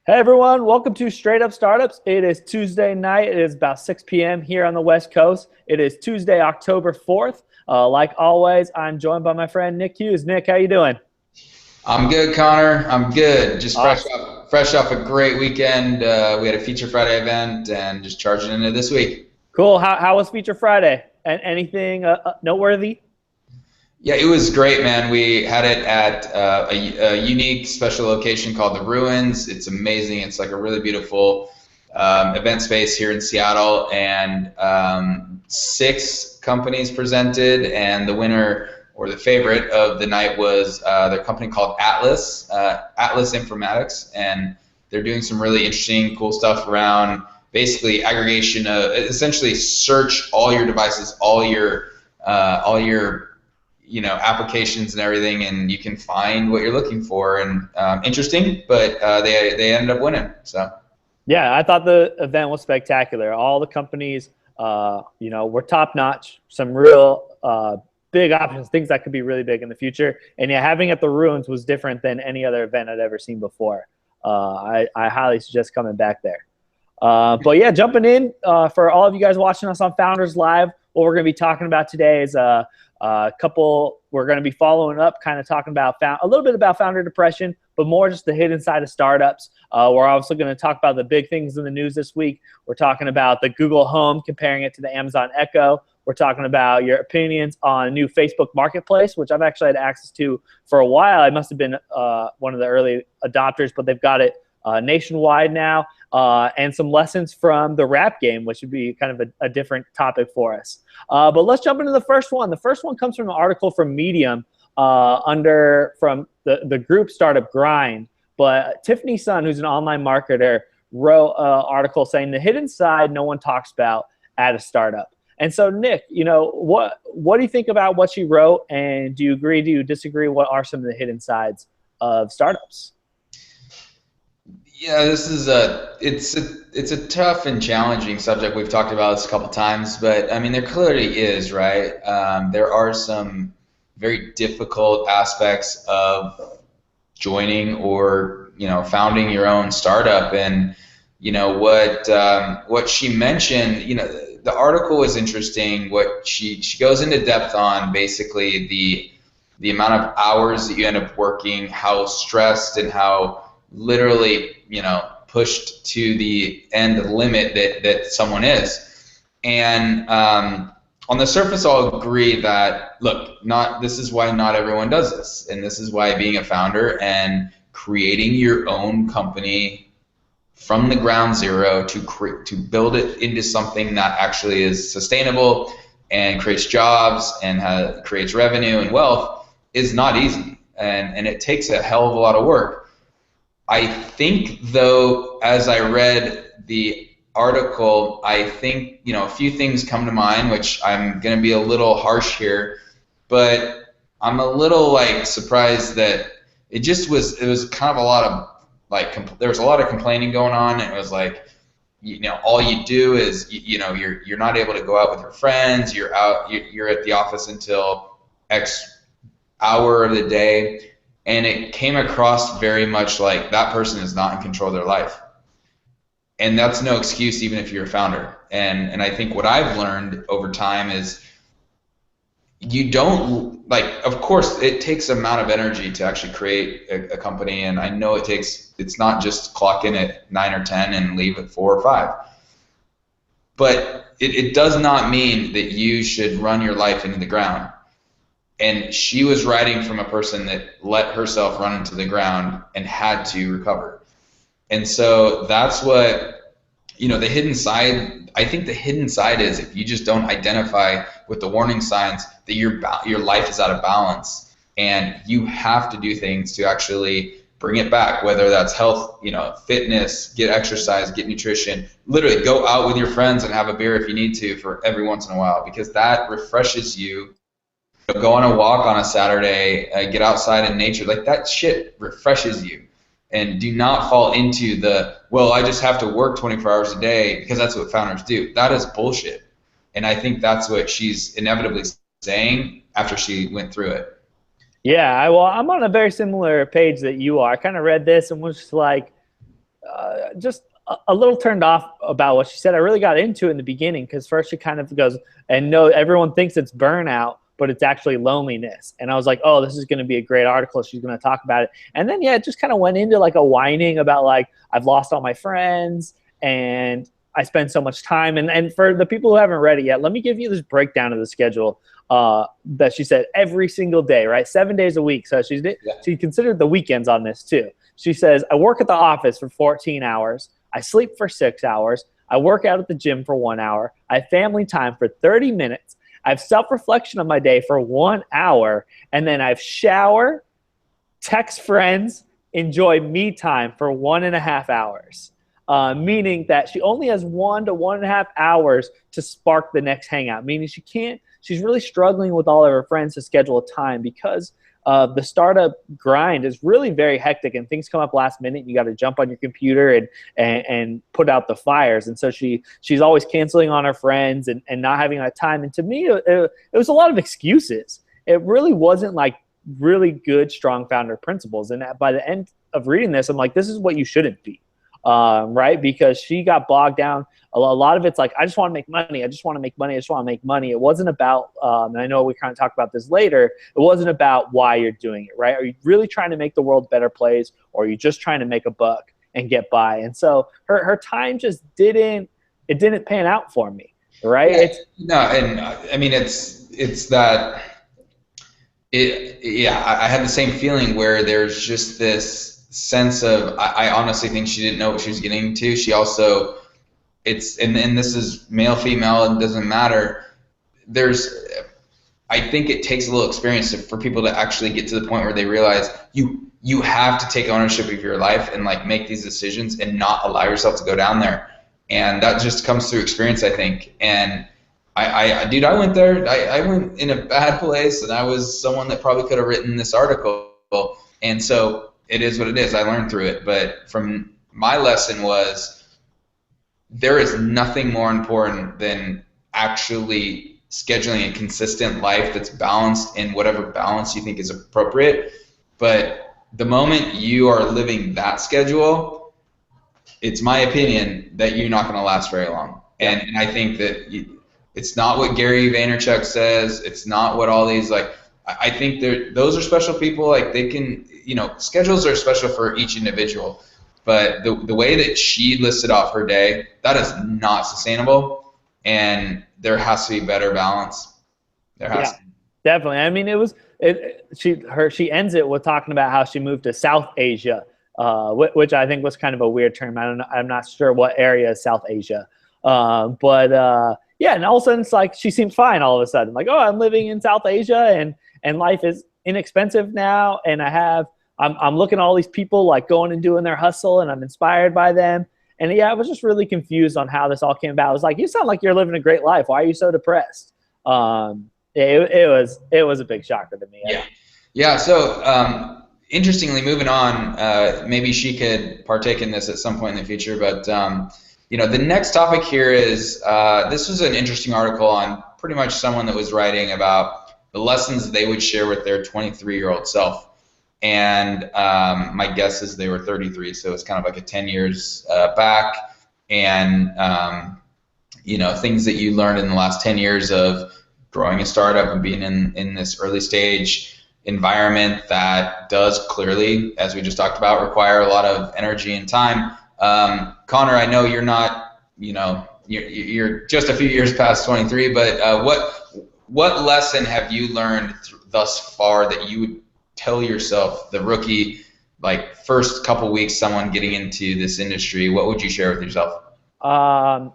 Hey everyone, welcome to Straight Up Startups. It is Tuesday night. It is about 6 p.m. here on the West Coast. It is Tuesday, October 4th. Like always, I'm joined by my friend Nick Hughes. Nick, how you doing? I'm good, Connor. I'm good. Just fresh Awesome. up, fresh off a great weekend. We had a Feature Friday event and just charging into this week. Cool. How was Feature Friday? And anything noteworthy? Yeah, it was great, man. We had it at a unique special location called the Ruins. It's amazing. It's like a really beautiful event space here in Seattle, and six companies presented, and the winner or the favorite of the night was their company called Atlas Informatics, and they're doing some really interesting, cool stuff around basically aggregation of essentially search all your devices, all your applications and everything, and you can find what you're looking for. And interesting, but they ended up winning. So Yeah, I thought the event was spectacular. All the companies, were top notch. Some real big options, things that could be really big in the future. And yeah, having it at the Ruins was different than any other event I'd ever seen before. I highly suggest coming back there. But yeah, jumping in for all of you guys watching us on Founders Live, what we're going to be talking about today is a couple. We're going to be following up, kind of talking about a little bit about founder depression, but more just the hidden side of startups. We're also going to talk about the big things in the news this week. We're talking about the Google Home, comparing it to the Amazon Echo. We're talking about your opinions on a new Facebook Marketplace, which I've actually had access to for a while. I must have been one of the early adopters, but they've got it nationwide now, and some lessons from the rap game, which would be kind of a different topic for us. But let's jump into the first one. The first one comes from an article from Medium from the group Startup Grind. But Tiffany Sun, who's an online marketer, wrote an article saying the hidden side no one talks about at a startup. And so, Nick, what do you think about what she wrote? And do you agree? Do you disagree? What are some of the hidden sides of startups? yeah, it's a tough and challenging subject. We've talked about this a couple times, but I mean, there clearly is, right? There are some very difficult aspects of joining or founding your own startup. And what she mentioned, the article was interesting. What she goes into depth on, basically the amount of hours that you end up working, how stressed and how literally pushed to the end limit that someone is. And on the surface, I'll agree that, look, this is why not everyone does this, and this is why being a founder and creating your own company from the ground zero to build it into something that actually is sustainable and creates jobs and creates revenue and wealth is not easy, and it takes a hell of a lot of work. I think, though, as I read the article, I think, a few things come to mind, which I'm going to be a little harsh here, but I'm a little like surprised that it was kind of a lot of like, there was a lot of complaining going on, and it was like, all you do is, you're not able to go out with your friends, you're at the office until X hour of the day. And it came across very much like that person is not in control of their life. And that's no excuse, even if you're a founder. And I think what I've learned over time is you don't, like, of course, it takes an amount of energy to actually create a company. And I know it's not just clock in at 9 or 10 and leave at 4 or 5. But it does not mean that you should run your life into the ground. And she was writing from a person that let herself run into the ground and had to recover. And so that's what, the hidden side, I think the hidden side is, if you just don't identify with the warning signs that your life is out of balance, and you have to do things to actually bring it back, whether that's health, fitness, get exercise, get nutrition, literally go out with your friends and have a beer if you need to for every once in a while, because that refreshes you. Go on a walk on a Saturday, get outside in nature, like that shit refreshes you. And do not fall into well, I just have to work 24 hours a day, because that's what founders do. That is bullshit. And I think that's what she's inevitably saying after she went through it. Yeah, well, I'm on a very similar page that you are. I kind of read this and was just like, just a little turned off about what she said. I really got into it in the beginning because first she kind of goes, and no, everyone thinks it's burnout, but it's actually loneliness. And I was like, oh, this is going to be a great article. She's going to talk about it. And then, yeah, it just kind of went into like a whining about like, I've lost all my friends and I spend so much time. And for the people who haven't read it yet, let me give you this breakdown of the schedule that she said every single day, right? 7 days a week. So she considered the weekends on this too. She says, I work at the office for 14 hours. I sleep for 6 hours. I work out at the gym for 1 hour. I have family time for 30 minutes. I have self-reflection of my day for 1 hour. And then I have shower, text friends, enjoy me time for 1.5 hours. Meaning that she only has 1 to 1.5 hours to spark the next hangout. Meaning she's really struggling with all of her friends to schedule a time because the startup grind is really very hectic and things come up last minute. You got to jump on your computer and put out the fires. And so she's always canceling on her friends and not having that time. And to me, it was a lot of excuses. It really wasn't like really good, strong founder principles. And by the end of reading this, I'm like, this is what you shouldn't be. Right? Because she got bogged down. A lot of it's like, I just want to make money. I just want to make money. I just want to make money. It wasn't about, and I know we kind of talk about this later, it wasn't about why you're doing it, right? Are you really trying to make the world a better place, or are you just trying to make a buck and get by? And so her time just didn't pan out for me, right? I mean, it's that, I had the same feeling where there's just this sense of, I honestly think she didn't know what she was getting into. She also, and this is male, female, it doesn't matter. I think it takes a little experience for people to actually get to the point where they realize you have to take ownership of your life and like make these decisions and not allow yourself to go down there. And that just comes through experience, I think. And I went there. I went in a bad place, and I was someone that probably could have written this article. And so it is what it is. I learned through it. But from my lesson was, there is nothing more important than actually scheduling a consistent life that's balanced in whatever balance you think is appropriate. But the moment you are living that schedule, it's my opinion that you're not going to last very long. And I think that it's not what Gary Vaynerchuk says. It's not what all these, like, I think those are special people. Like, they can, schedules are special for each individual. But the way that she listed off her day, that is not sustainable, and there has to be better balance. There has to be. Definitely. I mean, she ends it with talking about how she moved to South Asia, which I think was kind of a weird term. I'm not sure what area is South Asia, but and all of a sudden it's like she seemed fine all of a sudden. Like, oh, I'm living in South Asia and life is inexpensive now, and I'm looking at all these people like going and doing their hustle, and I'm inspired by them. And I was just really confused on how this all came about. I was like, you sound like you're living a great life. Why are you so depressed? It was a big shocker to me. Yeah. So interestingly, moving on, maybe she could partake in this at some point in the future. But the next topic here is this was an interesting article on pretty much someone that was writing about the lessons they would share with their 23-year-old self. And my guess is they were 33, so it's kind of like a 10 years back. And, things that you learned in the last 10 years of growing a startup and being in this early stage environment that does clearly, as we just talked about, require a lot of energy and time. Connor, I know you're not, you're just a few years past 23, but what lesson have you learned thus far that you would tell yourself, the rookie, like first couple weeks, someone getting into this industry? What would you share with yourself? I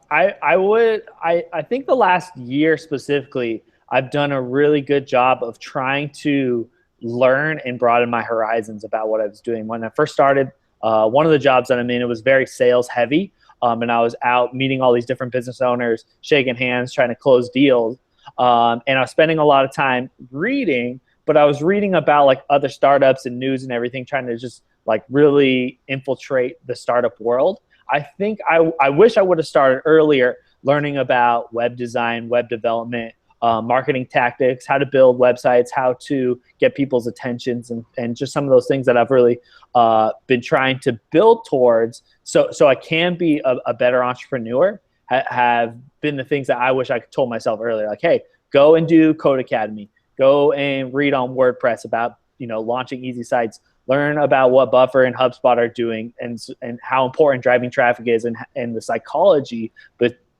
think the last year specifically, I've done a really good job of trying to learn and broaden my horizons about what I was doing. When I first started, one of the jobs that I'm in, it was very sales heavy. And I was out meeting all these different business owners, shaking hands, trying to close deals. And I was spending a lot of time reading, but I was reading about like other startups and news and everything, trying to just like really infiltrate the startup world. I think I wish I would have started earlier learning about web design, web development, marketing tactics, how to build websites, how to get people's attentions, and just some of those things that I've really been trying to build towards so I can be a better entrepreneur have been the things that I wish I told myself earlier. Like, hey, go and do Code Academy. Go and read on WordPress about, launching easy sites. Learn about what Buffer and HubSpot are doing and how important driving traffic is and the psychology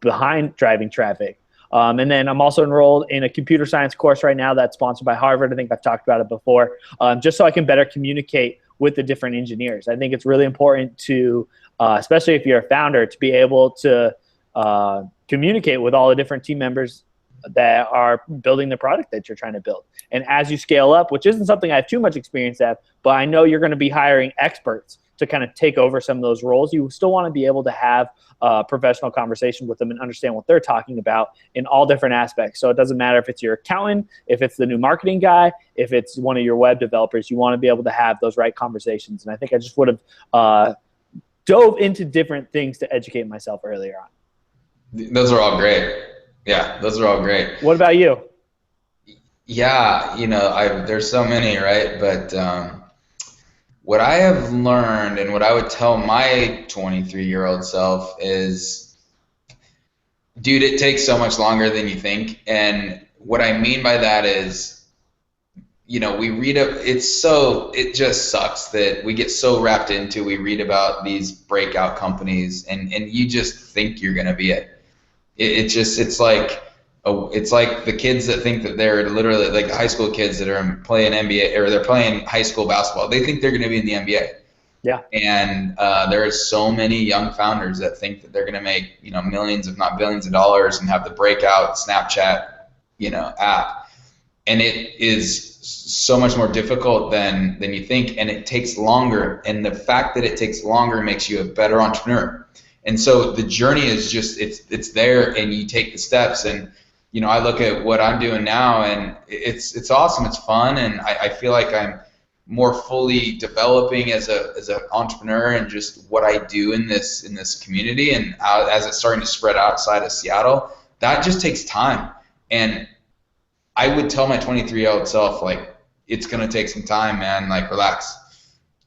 behind driving traffic. And then I'm also enrolled in a computer science course right now that's sponsored by Harvard. I think I've talked about it before, just so I can better communicate with the different engineers. I think it's really important to, especially if you're a founder, to be able to communicate with all the different team members that are building the product that you're trying to build. And as you scale up, which isn't something I have too much experience at, but I know you're going to be hiring experts to kind of take over some of those roles, you still want to be able to have a professional conversation with them and understand what they're talking about in all different aspects. So it doesn't matter if it's your accountant, if it's the new marketing guy, if it's one of your web developers, you want to be able to have those right conversations. And I think I just would have dove into different things to educate myself earlier on. Those are all great. Yeah, those are all great. What about you? Yeah, there's so many, right? But what I have learned and what I would tell my 23-year-old self is, dude, it takes so much longer than you think. And what I mean by that is, we read it just sucks that we get so wrapped into, we read about these breakout companies and you just think you're going to be it. It's like the kids that think that they're literally like the high school kids that are playing NBA or they're playing high school basketball. They think they're going to be in the NBA. Yeah. And there are so many young founders that think that they're going to make, millions, if not billions of dollars and have the breakout Snapchat, app. And it is so much more difficult than you think. And it takes longer. And the fact that it takes longer makes you a better entrepreneur. And so the journey is just, it's there and you take the steps. And, I look at what I'm doing now and it's awesome. It's fun. And I feel like I'm more fully developing as an entrepreneur and just what I do in this community. And as it's starting to spread outside of Seattle, that just takes time. And I would tell my 23-year-old self, like, it's going to take some time, man, like relax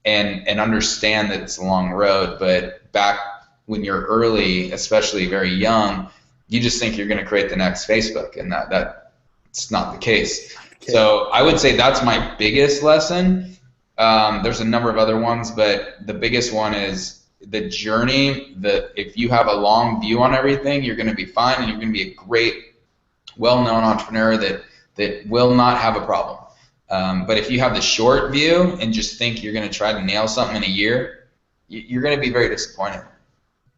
and understand that it's a long road. But back when you're early, especially very young, you just think you're going to create the next Facebook, and that's not the case. Okay. So I would say that's my biggest lesson. There's a number of other ones, but the biggest one is the journey. That if you have a long view on everything, you're going to be fine, and you're going to be a great, well-known entrepreneur that will not have a problem. But if you have the short view and just think you're going to try to nail something in a year, you're going to be very disappointed.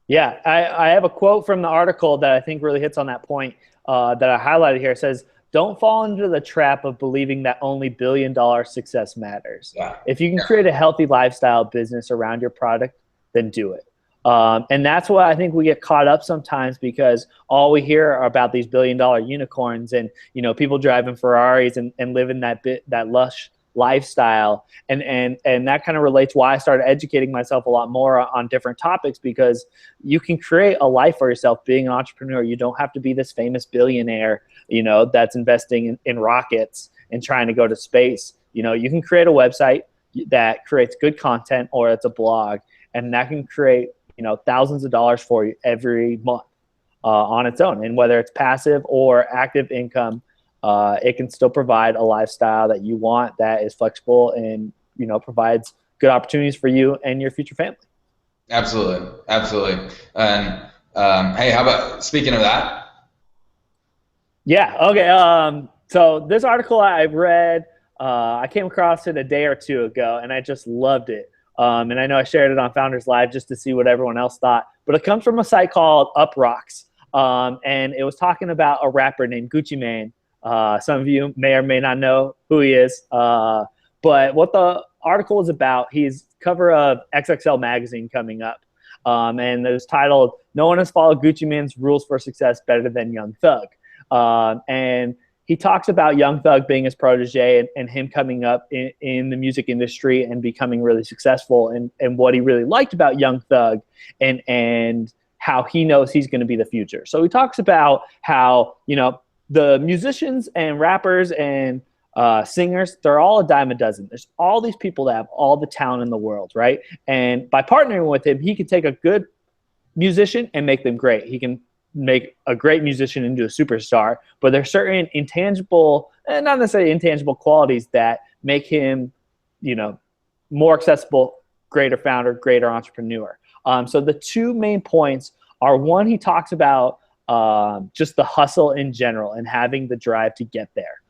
Yeah, I have a quote from the article that I think really hits on that point that I highlighted here. It says, don't fall into the trap of believing that only billion-dollar success matters. Yeah. If you can create a healthy lifestyle business around your product, then do it. And that's why I think we get caught up sometimes, because all we hear are about these billion-dollar unicorns and, people driving Ferraris and living that lush lifestyle. And that kind of relates why I started educating myself a lot more on different topics, because you can create a life for yourself being an entrepreneur. You don't have to be this famous billionaire, that's investing in rockets and trying to go to space. You can create a website that creates good content, or it's a blog, and that can create, thousands of dollars for you every month on its own. And whether it's passive or active income, it can still provide a lifestyle that you want, that is flexible and, provides good opportunities for you and your future family. Absolutely. Absolutely. And hey, how about, speaking of that? Yeah. Okay. So this article I read, I came across it a day or two ago, and I just loved it. And I know I shared it on Founders Live just to see what everyone else thought. But it comes from a site called UpRocks. And it was talking about a rapper named Gucci Mane. Some of you may or may not know who he is. But what the article is about, he's cover of XXL magazine coming up. And it was titled, "No one has followed Gucci Mane's rules for success better than Young Thug." And he talks about Young Thug being his protege and him coming up in the music industry and becoming really successful, and what he really liked about Young Thug and how he knows he's going to be the future. So he talks about how, the musicians and rappers and singers, they're all a dime a dozen. There's all these people that have all the talent in the world, right? And by partnering with him, he can take a good musician and make them great. He can make a great musician into a superstar, but there's certain intangible, and not necessarily intangible qualities that make him, you know, more accessible, greater founder, greater entrepreneur. So the two main points are, one, he talks about just the hustle in general and having the drive to get there,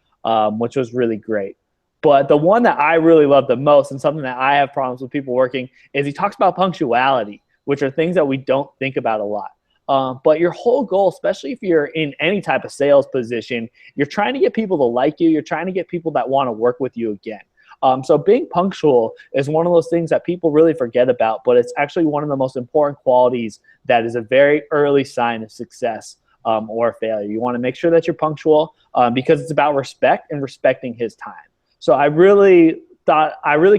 which was really great. But the one that I really love the most, and something that I have problems with people working, is he talks about punctuality, which are things that we don't think about a lot. But your whole goal, especially if you're in any type of sales position, you're trying to get people to like you. You're trying to get people that want to work with you again. So being punctual is one of those things that people really forget about, but it's actually one of the most important qualities that is a very early sign of success or failure. You want to make sure that you're punctual because it's about respect and respecting his time. So I really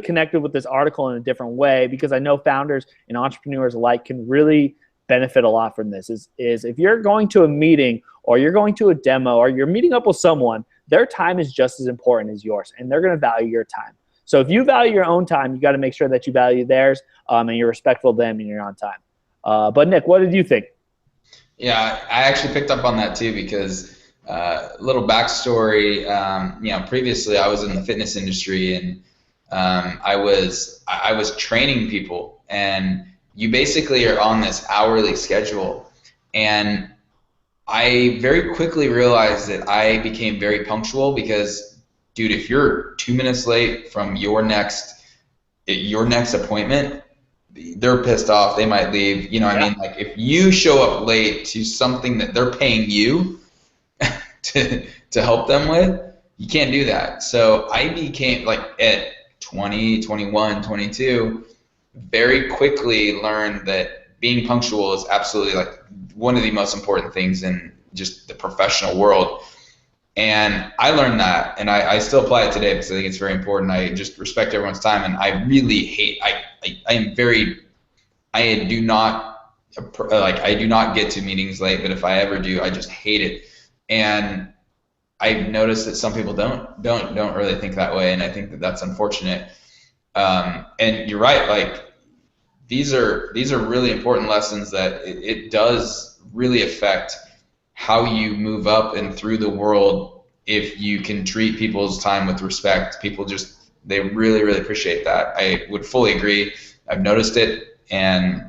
connected with this article in a different way, because I know founders and entrepreneurs alike can really benefit a lot from this. Is if you're going to a meeting or you're going to a demo or you're meeting up with someone, their time is just as important as yours, and they're going to value your time. So if you value your own time, you got to make sure that you value theirs and you're respectful of them and you're on time. But Nick, what did you think? Yeah, I actually picked up on that too, because little backstory. Previously I was in the fitness industry, and I was training people, and you basically are on this hourly schedule, and I very quickly realized that I became very punctual because, dude, if you're 2 minutes late from your next appointment, they're pissed off. They might leave. You know what I mean? Like, if you show up late to something that they're paying you to help them with, you can't do that. So I became, like, at 20, 21, 22, very quickly learned that being punctual is absolutely, like, one of the most important things in just the professional world. And I learned that, and I still apply it today because I think it's very important. I just respect everyone's time, and I really hate, I do not get to meetings late, but if I ever do, I just hate it. And I've noticed that some people don't really think that way, and I think that that's unfortunate. And you're right, like, these are really important lessons that it does really affect how you move up and through the world. If you can treat people's time with respect, people they really, really appreciate that. I would fully agree. I've noticed it, and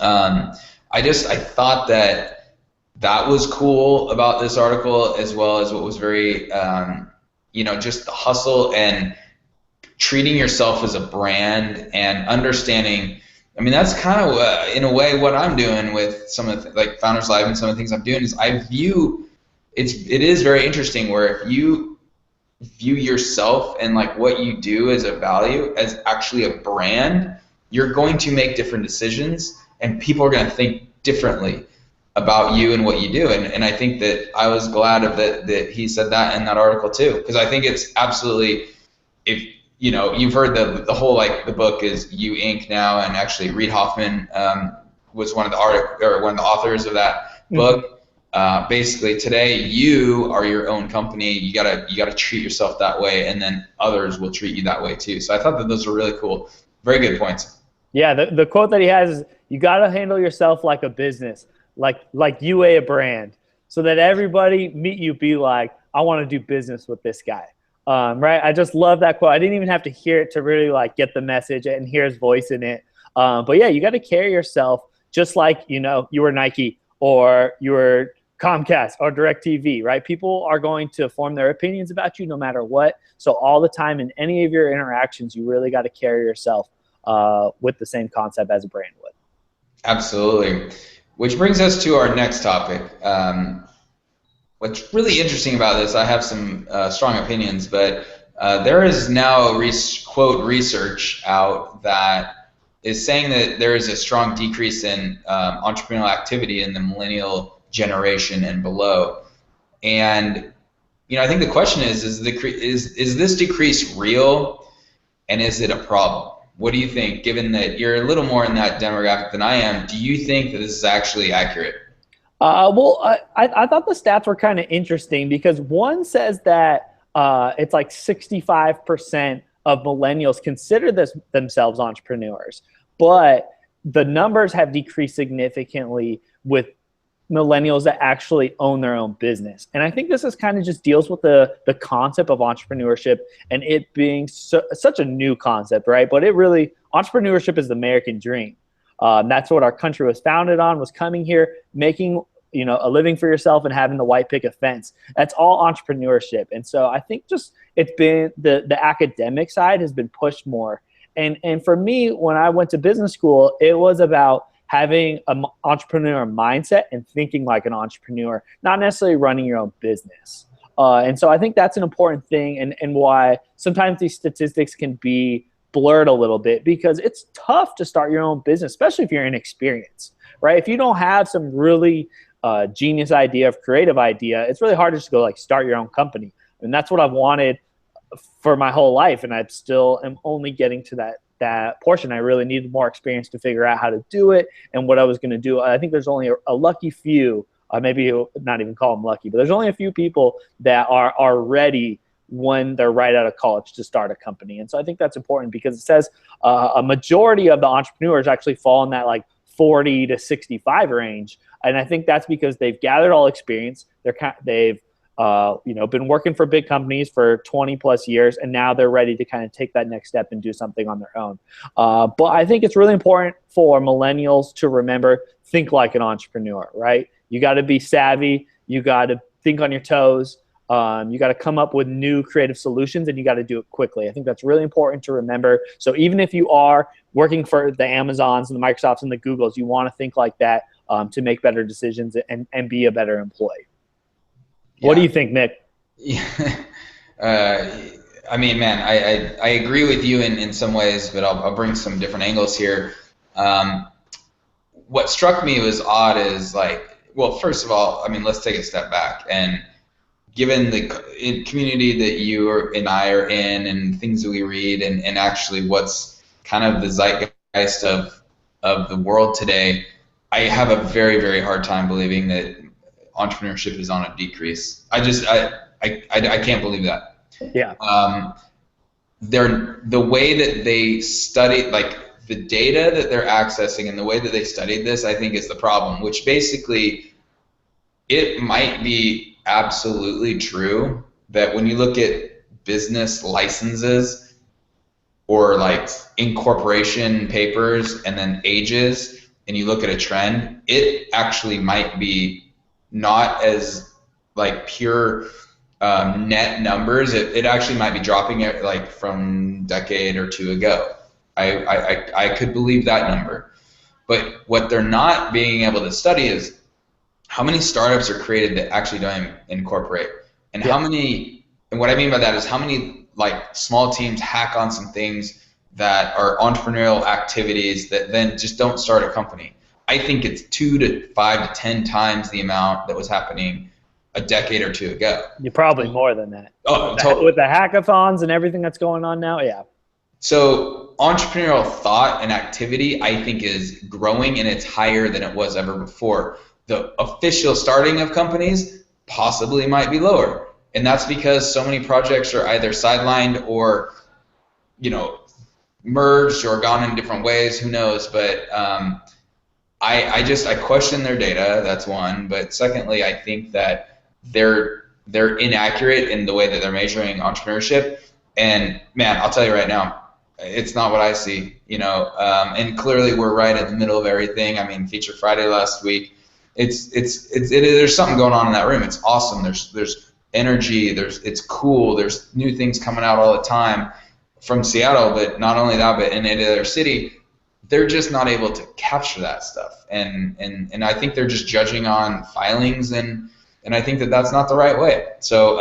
I thought that was cool about this article, as well as what was very, just the hustle and treating yourself as a brand and understanding. I mean, that's kind of in a way what I'm doing with some of the, like, Founders Live, and some of the things I'm doing is I view it is very interesting where if you view yourself and, like, what you do as a value as actually a brand, you're going to make different decisions, and people are going to think differently about you and what you do. And I think that I was glad that he said that in that article too, because I think it's absolutely, if you've heard the whole, like, the book is You Inc. now, and actually Reid Hoffman was one of the authors of that book. Basically, today you are your own company. You gotta treat yourself that way, and then others will treat you that way too. So I thought that those were really cool, very good points. Yeah, the quote that he has is, "You gotta handle yourself like a business, like you a brand, so that everybody meet you be like, I want to do business with this guy." Right? I just love that quote. I didn't even have to hear it to really, like, get the message and hear his voice in it. But yeah, you got to carry yourself just like, you were Nike or you were Comcast or DirecTV, right? People are going to form their opinions about you no matter what. So all the time in any of your interactions, you really got to carry yourself with the same concept as a brand would. Absolutely. Which brings us to our next topic. What's really interesting about this, I have some strong opinions, but there is now quote research out that is saying that there is a strong decrease in entrepreneurial activity in the millennial generation and below. And I think the question is this decrease real, and is it a problem? What do you think, given that you're a little more in that demographic than I am? Do you think that this is actually accurate? I thought the stats were kind of interesting because one says that it's like 65% of millennials consider themselves entrepreneurs, but the numbers have decreased significantly with millennials that actually own their own business. And I think this is kind of just deals with the concept of entrepreneurship and it being such a new concept, right? But it really, entrepreneurship is the American dream. That's what our country was founded on, was coming here, making a living for yourself and having the white picket fence. That's all entrepreneurship. And so I think just it's been the academic side has been pushed more. And for me, when I went to business school, it was about having an entrepreneur mindset and thinking like an entrepreneur, not necessarily running your own business. And so I think that's an important thing and why sometimes these statistics can be blurred a little bit because it's tough to start your own business, especially if you're inexperienced, right? If you don't have some really genius idea, of creative idea, it's really hard to just go like start your own company. And that's what I've wanted for my whole life. And I still am only getting to that portion. I really needed more experience to figure out how to do it and what I was going to do. I think there's only a lucky few, maybe not even call them lucky, but there's only a few people that are ready when they're right out of college to start a company. And so I think that's important because it says a majority of the entrepreneurs actually fall in that like 40 to 65 range. And I think that's because they've gathered all experience. They've been working for big companies for 20 plus years, and now they're ready to kind of take that next step and do something on their own. But I think it's really important for millennials to remember, think like an entrepreneur, right? You got to be savvy. You got to think on your toes. You got to come up with new creative solutions, and you got to do it quickly. I think that's really important to remember. So even if you are working for the Amazons and the Microsofts and the Googles, you want to think like that to make better decisions and be a better employee. Yeah. What do you think, Nick? Yeah. I mean, man, I agree with you in some ways, but I'll bring some different angles here. What struck me was odd is like, well, first of all, I mean, let's take a step back. And given the community that you and I are in and things that we read and actually what's kind of the zeitgeist of the world today, I have a very, very hard time believing that entrepreneurship is on a decrease. I can't believe that. Yeah. The way that they study, like the data that they're accessing and the way that they studied this, I think is the problem, which basically it might be absolutely true that when you look at business licenses or like incorporation papers and then ages and you look at a trend, it actually might be not as like pure net numbers. It actually might be dropping it like from decade or two ago. I could believe that number. But what they're not being able to study is how many startups are created that actually don't incorporate, and how many. And what I mean by that is how many like small teams hack on some things that are entrepreneurial activities that then just don't start a company. I think it's 2 to 5 to 10 times the amount that was happening a decade or two ago. You're probably more than that. Oh, totally. With the hackathons and everything that's going on now, yeah. So entrepreneurial thought and activity, I think, is growing, and it's higher than it was ever before. The official starting of companies possibly might be lower, and that's because so many projects are either sidelined or, merged or gone in different ways. Who knows? But I question their data. That's one. But secondly, I think that they're inaccurate in the way that they're measuring entrepreneurship. And man, I'll tell you right now, it's not what I see. And clearly we're right in the middle of everything. I mean, Feature Friday last week. There's something going on in that room. It's awesome. There's energy. It's cool. There's new things coming out all the time from Seattle, but not only that, but in any other city. They're just not able to capture that stuff, and I think they're just judging on filings, and I think that that's not the right way. So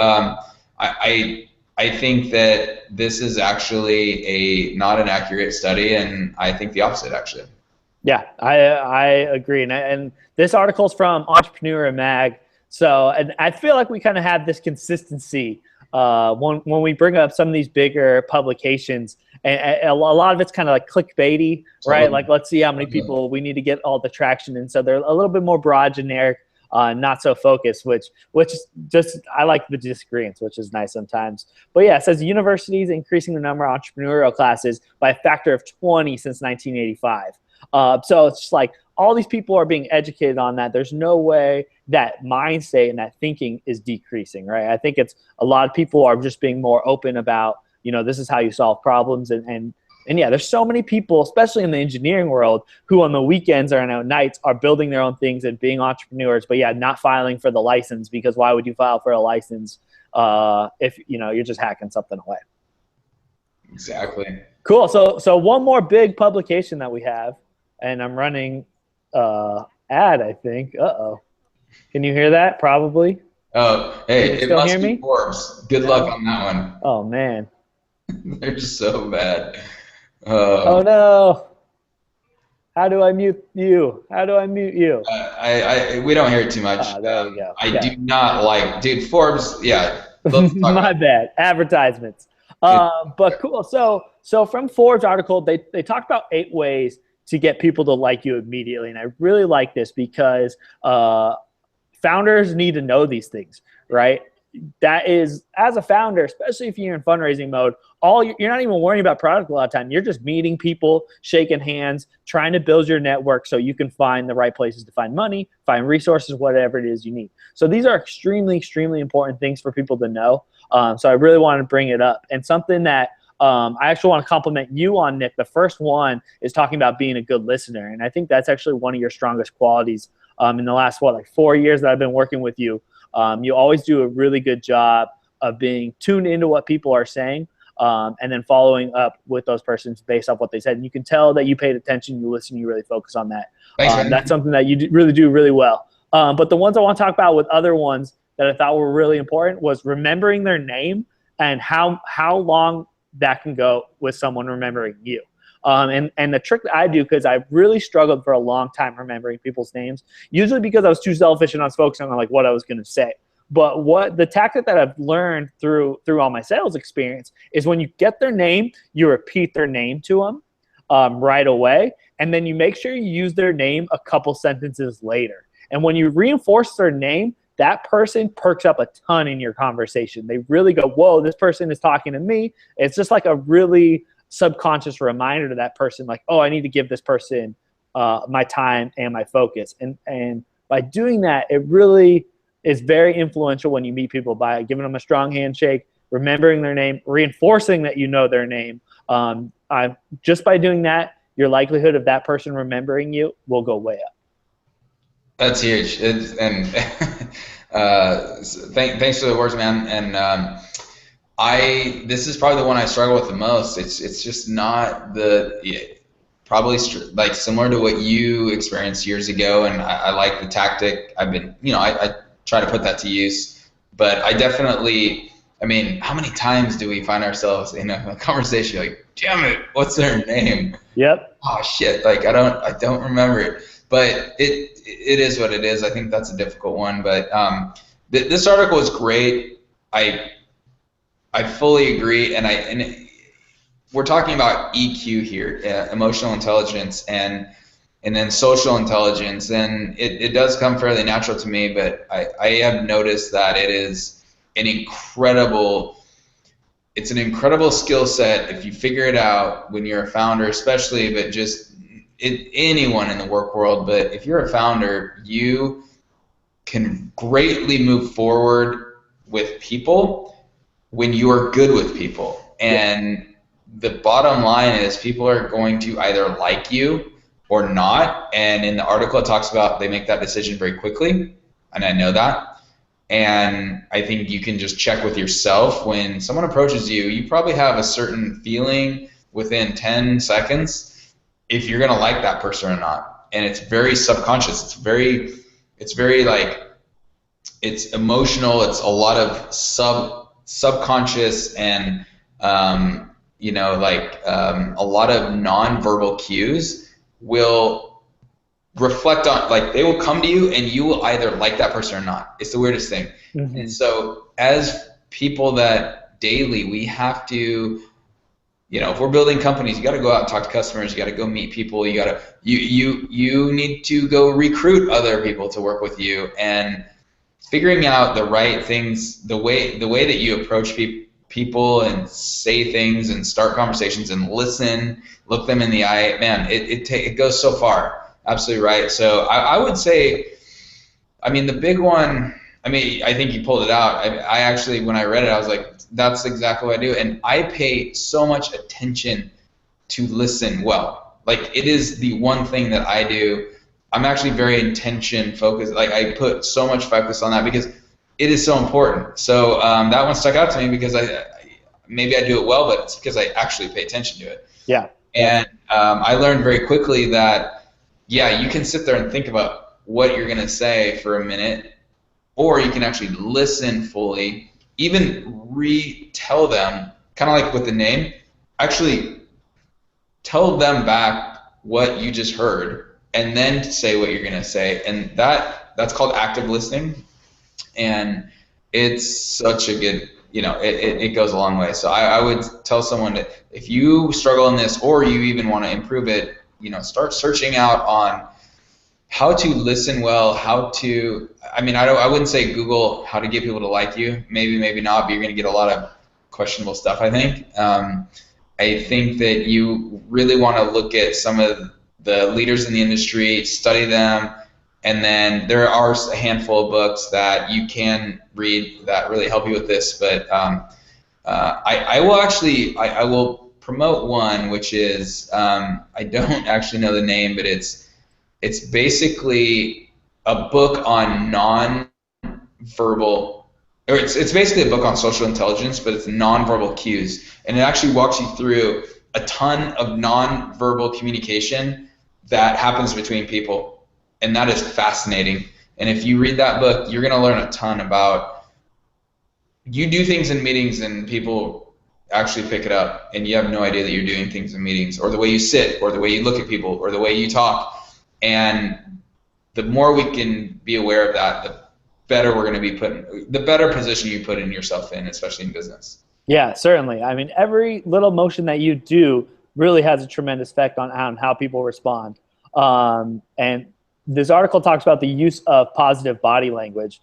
I think that this is actually not an accurate study, and I think the opposite actually. Yeah, I agree, and this article is from Entrepreneur Mag. So, and I feel like we kind of have this consistency when we bring up some of these bigger publications, and a lot of it's kind of like clickbaity, right? Like, let's see how many people we need to get all the traction. And so they're a little bit more broad, generic. not so focused, which is just, I like the disagreements, which is nice sometimes. But yeah, it says universities increasing the number of entrepreneurial classes by a factor of 20 since 1985. So it's just like all these people are being educated on that. There's no way that mind state and that thinking is decreasing, right? I think it's a lot of people are just being more open about, this is how you solve problems. And yeah, there's so many people, especially in the engineering world, who on the weekends or on nights are building their own things and being entrepreneurs, but yeah, not filing for the license, because why would you file for a license if you're just hacking something away? Exactly. Cool. So one more big publication that we have, and I'm running ad, I think. Uh-oh. Can you hear that? Probably. Oh, hey, it must be Me? Forbes. Good luck on that one. Oh man. They're just so bad. Oh no. How do I mute you? How do I mute you? We don't hear it too much. There we go. I do not like, dude, Forbes. Yeah. Let's talk My bad. Advertisements. But cool. So from Forbes article, they talked about 8 ways to get people to like you immediately, and I really like this because founders need to know these things, right? That is, as a founder, especially if you're in fundraising mode, you're not even worrying about product a lot of time. You're just meeting people, shaking hands, trying to build your network so you can find the right places to find money, find resources, whatever it is you need. So these are extremely, extremely important things for people to know. So I really wanted to bring it up. And something that I actually want to compliment you on, Nick. The first one is talking about being a good listener. And I think that's actually one of your strongest qualities in the last, 4 years that I've been working with you. You always do a really good job of being tuned into what people are saying and then following up with those persons based off what they said. And you can tell that you paid attention, you listen, you really focus on that. Thanks, that's something that you really do really well. But the ones I want to talk about with other ones that I thought were really important was remembering their name and how long that can go with someone remembering you. And the trick that I do, because I really struggled for a long time remembering people's names, usually because I was too selfish and I was focusing on like what I was going to say. But what the tactic that I've learned through all my sales experience is when you get their name, you repeat their name to them right away, and then you make sure you use their name a couple sentences later. And when you reinforce their name, that person perks up a ton in your conversation. They really go, whoa, this person is talking to me. It's just like a really subconscious reminder to that person, like, oh, I need to give this person my time and my focus. And by doing that, it really is very influential when you meet people by giving them a strong handshake, remembering their name, reinforcing that you know their name. Just by doing that, your likelihood of that person remembering you will go way up. That's huge. Thanks for the words, man. And this is probably the one I struggle with the most. It's just not probably like similar to what you experienced years ago. And I like the tactic. I've been, I try to put that to use, but I definitely, how many times do we find ourselves in a conversation like, damn it, what's their name? Yep. Oh shit. Like I don't remember it, but it is what it is. I think that's a difficult one, but this article is great. I fully agree, and we're talking about EQ here, emotional intelligence, and then social intelligence, and it does come fairly natural to me, but I have noticed that it's an incredible skill set if you figure it out when you're a founder, especially, but just anyone in the work world. But if you're a founder, you can greatly move forward with people when you are good with people. And the bottom line is people are going to either like you or not. And in the article it talks about they make that decision very quickly, and I know that. And I think you can just check with yourself when someone approaches you. You probably have a certain feeling within 10 seconds if you're gonna like that person or not. And it's very subconscious. It's very like, it's emotional. It's a lot of subconscious and a lot of nonverbal cues will reflect on, like, they will come to you and you will either like that person or not. It's the weirdest thing. Mm-hmm. And so as people that daily we have to if we're building companies, you got to go out and talk to customers. You got to go meet people. You need to go recruit other people to work with you, and figuring out the right things, the way that you approach people and say things and start conversations and listen, look them in the eye, man, it goes so far. Absolutely right. So I would say, the big one, I think you pulled it out. I actually, when I read it, I was like, that's exactly what I do. And I pay so much attention to listen well. Like, it is the one thing that I do. I'm actually very intention focused. Like, I put so much focus on that because it is so important. So that one stuck out to me because maybe I do it well, but it's because I actually pay attention to it. Yeah. And I learned very quickly that, yeah, you can sit there and think about what you're going to say for a minute, or you can actually listen fully, even retell them, kind of like with the name, actually tell them back what you just heard and then say what you're going to say. And that's called active listening. And it's such a good, it goes a long way. So I would tell someone that if you struggle in this, or you even want to improve it, start searching out on how to listen well, how to, I wouldn't say Google how to get people to like you. Maybe not, but you're going to get a lot of questionable stuff, I think. I think that you really want to look at some of the leaders in the industry, study them, and then there are a handful of books that you can read that really help you with this. But I will promote one, which is, I don't actually know the name, but it's basically a book on non-verbal, or it's basically a book on social intelligence, but it's non-verbal cues, and it actually walks you through a ton of non-verbal communication that happens between people, and that is fascinating. And if you read that book, you're going to learn a ton about, you do things in meetings and people actually pick it up, and you have no idea that you're doing things in meetings, or the way you sit, or the way you look at people, or the way you talk. And the more we can be aware of that, the better we're going to be the better position you put in yourself in, especially in business. Yeah, certainly. Every little motion that you do really has a tremendous effect on how people respond. And this article talks about the use of positive body language.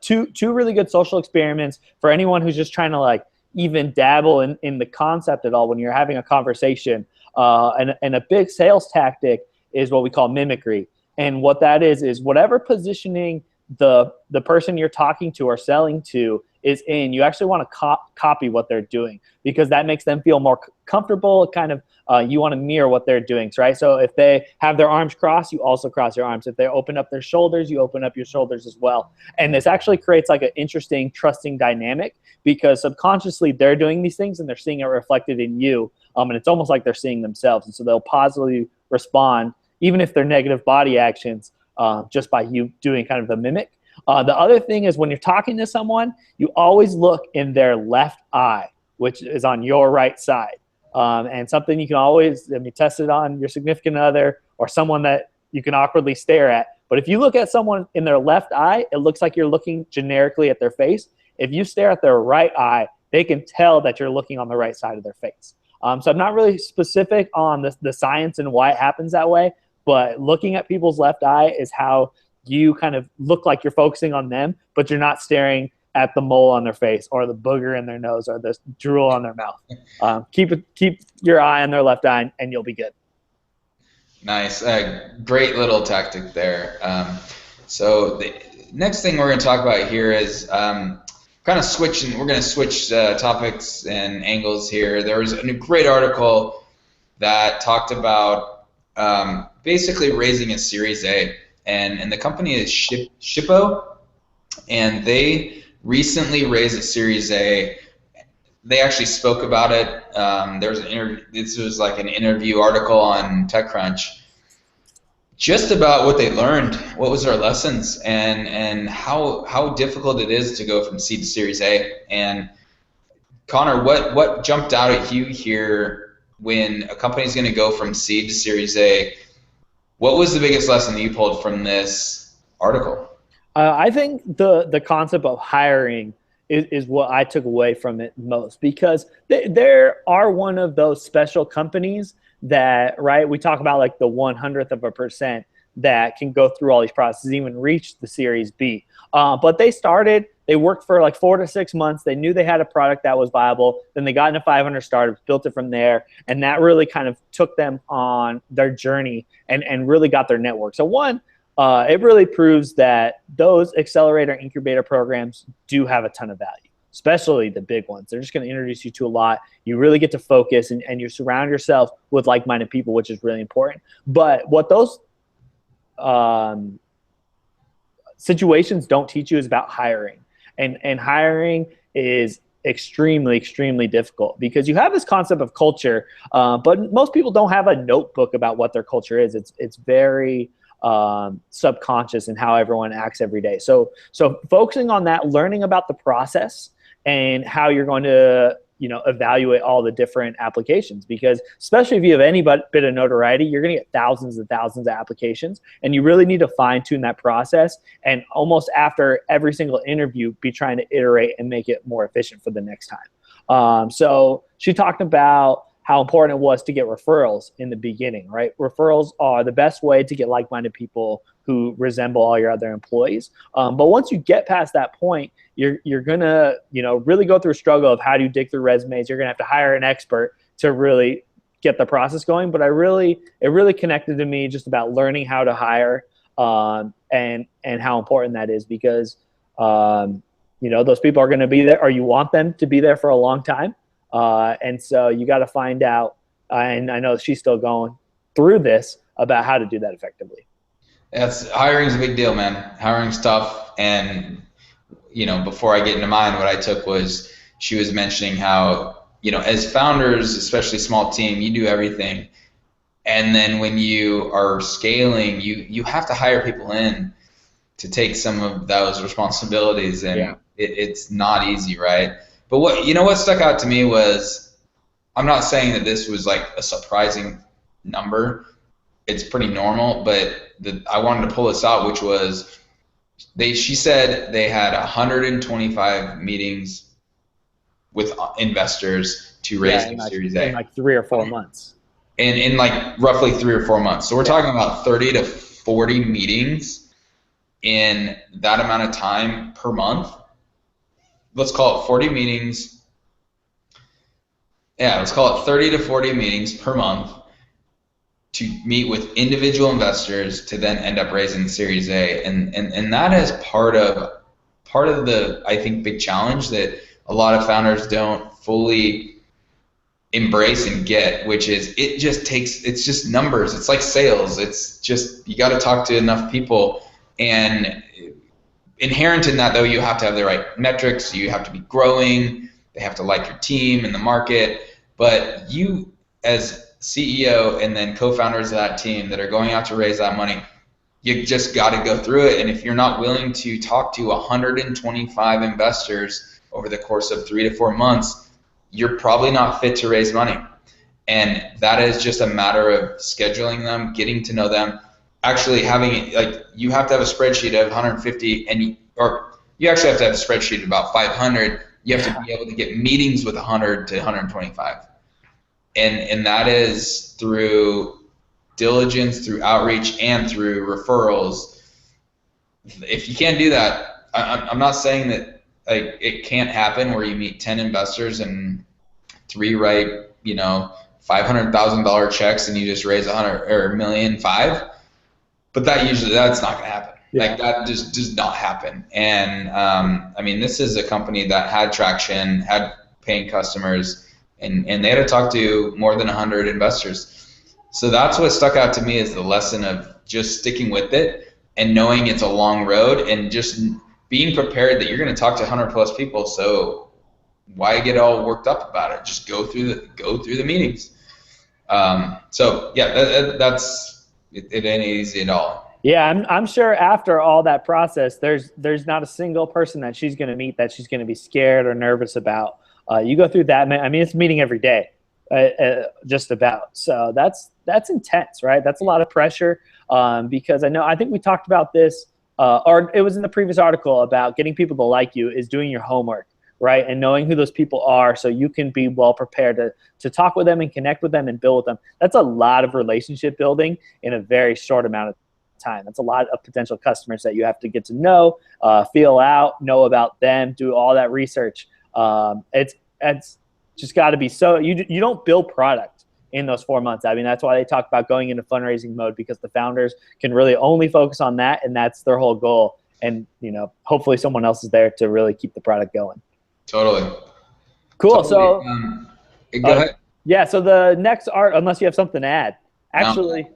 Two really good social experiments for anyone who's just trying to even dabble in the concept at all when you're having a conversation. And a big sales tactic is what we call mimicry. And what that is whatever positioning the person you're talking to or selling to is in, you actually want to copy what they're doing, because that makes them feel more comfortable. Kind of, you want to mirror what they're doing, right? So if they have their arms crossed, you also cross your arms. If they open up their shoulders, you open up your shoulders as well. And this actually creates an interesting, trusting dynamic, because subconsciously they're doing these things and they're seeing it reflected in you. And it's almost like they're seeing themselves. And so they'll positively respond, even if they're negative body actions, just by you doing kind of the mimic. The other thing is, when you're talking to someone, you always look in their left eye, which is on your right side. And something you can always, test it on your significant other or someone that you can awkwardly stare at. But if you look at someone in their left eye, it looks like you're looking generically at their face. If you stare at their right eye, they can tell that you're looking on the right side of their face. So I'm not really specific on the science and why it happens that way, but looking at people's left eye is how you kind of look like you're focusing on them, but you're not staring at the mole on their face or the booger in their nose or the drool on their mouth. Keep your eye on their left eye and you'll be good. Nice. Great little tactic there. So the next thing we're going to talk about here is kind of switching. We're going to switch topics and angles here. There was a great article that talked about basically raising a Series A. And the company is Shippo, and they recently raised a Series A. They actually spoke about it. There was an interview. This was like an interview article on TechCrunch, just about what they learned, what was their lessons, and how difficult it is to go from seed to Series A. And Connor, what jumped out at you here when a company is going to go from seed to Series A? What was the biggest lesson that you pulled from this article? I think the concept of hiring is what I took away from it most, because there are one of those special companies that, right, we talk about like the 100th of a% that can go through all these processes, even reach the Series B. But they worked for like 4 to 6 months. They knew they had a product that was viable. Then they got into 500 startups, built it from there. And that really kind of took them on their journey and really got their network. So one, it really proves that those accelerator incubator programs do have a ton of value, especially the big ones. They're just going to introduce you to a lot. You really get to focus, and you surround yourself with like-minded people, which is really important. But what those situations don't teach you is about hiring. And hiring is extremely, extremely difficult, because you have this concept of culture, but most people don't have a notebook about what their culture is. It's very subconscious in how everyone acts every day. So focusing on that, learning about the process and how you're going to, evaluate all the different applications, because especially if you have any bit of notoriety, you're going to get thousands and thousands of applications, and you really need to fine tune that process. And almost after every single interview, be trying to iterate and make it more efficient for the next time. So she talked about how important it was to get referrals in the beginning, right? Referrals are the best way to get like-minded people who resemble all your other employees. But once you get past that point, you're gonna, really go through a struggle of how do you dig through resumes. You're gonna have to hire an expert to really get the process going. But it really connected to me just about learning how to hire, and how important that is, because those people are gonna be there, or you want them to be there for a long time. And so you got to find out, and I know she's still going through this, about how to do that effectively. Hiring's a big deal, man. Hiring's tough. And, before I get into mine, what I took was, she was mentioning how, as founders, especially small team, you do everything. And then when you are scaling, you have to hire people in to take some of those responsibilities. And it's not easy, right? But what stuck out to me was, I'm not saying that this was like a surprising number. It's pretty normal, but I wanted to pull this out, which was, she said they had 125 meetings with investors to raise their Series A. In like 3 or 4 months. In like roughly 3 or 4 months. So we're talking about 30 to 40 meetings in that amount of time per month. Let's call it 40 meetings. Yeah, let's call it 30 to 40 meetings per month to meet with individual investors to then end up raising the Series A. And that is part of the, I think, big challenge that a lot of founders don't fully embrace and get, which is it's just numbers. It's like sales. It's just, you got to talk to enough people. And inherent in that, though, you have to have the right metrics. You have to be growing. They have to like your team and the market. But you, as CEO and then co-founders of that team that are going out to raise that money, you just got to go through it. And if you're not willing to talk to 125 investors over the course of 3 to 4 months, you're probably not fit to raise money. And that is just a matter of scheduling them, getting to know them, actually having, like, you have to have a spreadsheet of 150, or you actually have to have a spreadsheet of about 500. You have to be able to get meetings with 100 to 125. And that is through diligence, through outreach, and through referrals. If you can't do that, I'm not saying that like it can't happen where you meet 10 investors and 3 write, $500,000 checks and you just raise 100 or $1.5 million. But that's not going to happen. Yeah. Like, that just does not happen. And this is a company that had traction, had paying customers, and they had to talk to more than 100 investors. So that's what stuck out to me, is the lesson of just sticking with it and knowing it's a long road, and just being prepared that you're going to talk to 100 plus people. So why get all worked up about it? Just go through the meetings. It ain't easy at all. Yeah, I'm sure after all that process, there's not a single person that she's going to meet that she's going to be scared or nervous about. You go through that. It's a meeting every day, just about. So that's intense, right? That's a lot of pressure, because I think we talked about this, or it was in the previous article, about getting people to like you is doing your homework. right? And knowing who those people are so you can be well prepared to talk with them and connect with them and build with them. That's a lot of relationship building in a very short amount of time. That's a lot of potential customers that you have to get to know, feel out, know about them, do all that research. It's just got to be so, you don't build product in those 4 months. I mean, that's why they talk about going into fundraising mode, because the founders can really only focus on that, and that's their whole goal. And, you know, hopefully someone else is there to really keep the product going. Totally. Cool. Totally. So Go ahead. yeah, so the next art, unless you have something to add, actually,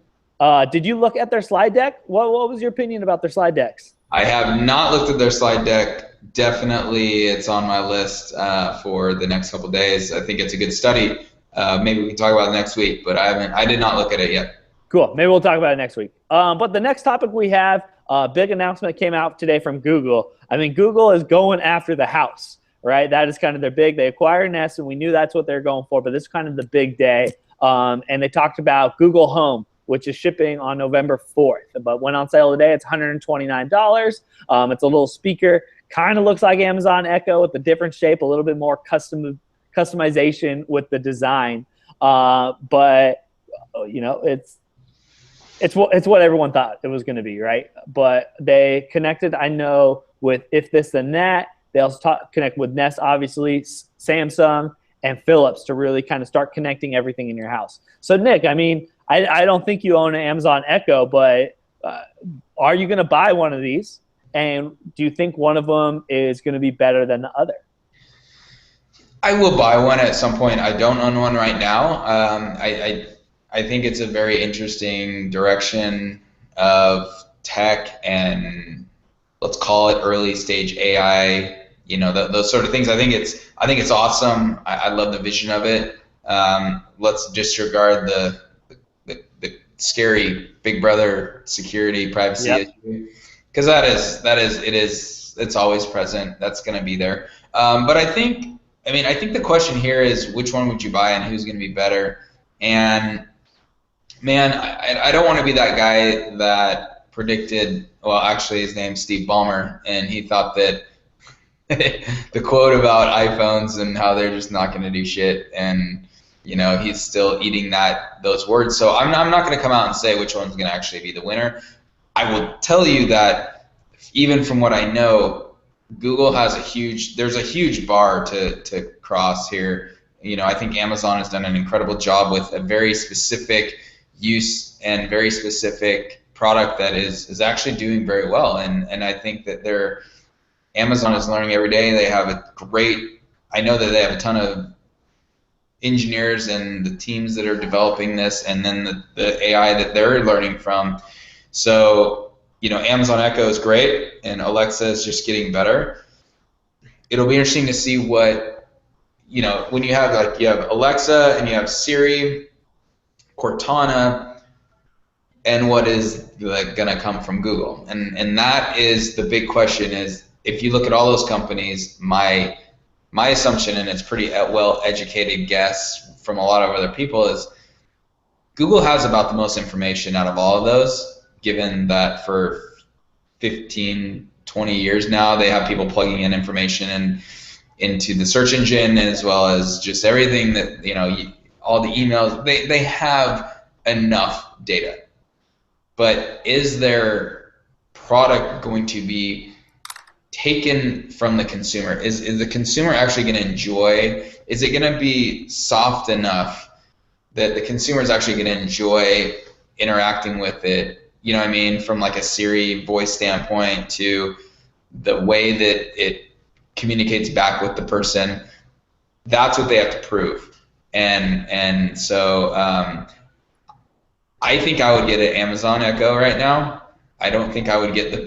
did you look at their slide deck? What was your opinion about their slide decks? I have not looked at their slide deck. Definitely, it's on my list for the next couple of days. I think it's a good study. Maybe we can talk about it next week, but I did not look at it yet. Cool. Maybe we'll talk about it next week. But the next topic we have, a big announcement came out today from Google. I mean, Google is going after the house, right? That is kind of their big. They acquired Nest, and we knew that's what they're going for, but this is kind of the big day. And they talked about Google Home, which is shipping on November 4th, but went on sale today. It's $129. It's a little speaker, kind of looks like Amazon Echo with a different shape, a little bit more customization with the design. But you know, it's what everyone thought it was going to be, right? But they connected, I know, with If This Then That. They also connect with Nest, obviously, Samsung, and Philips to really kind of start connecting everything in your house. So, Nick, I mean, I don't think you own an Amazon Echo, but are you going to buy one of these? And do you think one of them is going to be better than the other? I will buy one at some point. I don't own one right now. I think it's a very interesting direction of tech and let's call it early stage AI. You know, those sort of things. I think it's awesome. I love the vision of it. Let's disregard the scary Big Brother security privacy issue, because it's always present. That's going to be there. But I think the question here is, which one would you buy and who's going to be better? And man, I don't want to be that guy that predicted, well, actually his name's Steve Ballmer, and he thought that the quote about iPhones and how they're just not going to do shit, and you know, he's still eating those words. So I'm not going to come out and say which one's going to actually be the winner. I will tell you that even from what I know, Google has there's a huge bar to cross here. You know, I think Amazon has done an incredible job with a very specific use and very specific product that is actually doing very well. And I think that Amazon is learning every day. They have I know that they have a ton of engineers and the teams that are developing this, and then the AI that they're learning from. So, you know, Amazon Echo is great, and Alexa is just getting better. It'll be interesting to see what, you know, when you have Alexa and you have Siri, Cortana, and what is gonna come from Google, and that is the big question. Is if you look at all those companies, my assumption, and it's pretty well-educated guess from a lot of other people, is Google has about the most information out of all of those, given that for 15, 20 years now, they have people plugging in information into the search engine, as well as just everything that, you know, all the emails. They have enough data. But is their product going to be taken from the consumer? Is the consumer actually going to enjoy? Is it going to be soft enough that the consumer is actually going to enjoy interacting with it? You know what I mean? From like a Siri voice standpoint to the way that it communicates back with the person. That's what they have to prove. And so I think I would get an Amazon Echo right now. I don't think I would get the